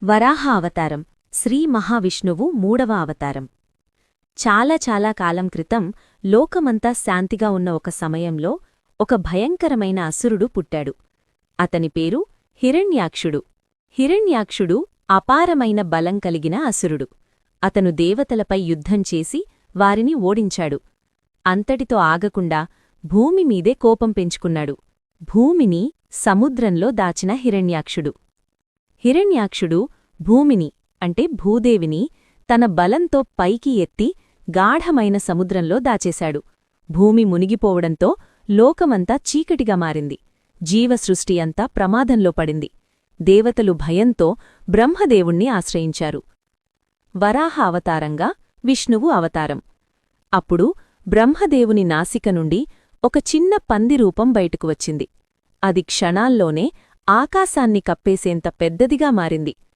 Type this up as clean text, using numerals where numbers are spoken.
వరాహ అవతారం శ్రీ మహావిష్ణువు మూడవ అవతారం. చాలా కాలం క్రితం లోకమంతా శాంతిగా ఉన్న ఒక సమయంలో ఒక భయంకరమైన అసురుడు పుట్టాడు. అతని పేరు హిరణ్యాక్షుడు. హిరణ్యాక్షుడు అపారమైన బలం కలిగిన అసురుడు. అతను దేవతలపై యుద్ధం చేసి వారిని ఓడించాడు. అంతటితో ఆగకుండా భూమిమీదే కోపం పెంచుకున్నాడు. భూమిని సముద్రంలో దాచిన హిరణ్యాక్షుడు భూమిని అంటే భూదేవిని తన బలంతో పైకి ఎత్తి గాఢమైన సముద్రంలో దాచేశాడు. భూమి మునిగిపోవడంతో లోకమంతా చీకటిగా మారింది. జీవసృష్టి అంతా ప్రమాదంలో పడింది. దేవతలు భయంతో బ్రహ్మదేవుణ్ణి ఆశ్రయించారు. వరాహ అవతారంగా విష్ణువు అవతారం. అప్పుడు బ్రహ్మదేవుని నాసిక నుండి ఒక చిన్న పంది రూపం బయటకు వచ్చింది. అది క్షణాల్లోనే ఆకాశాన్ని కప్పేసేంత పెద్దదిగా మారింది.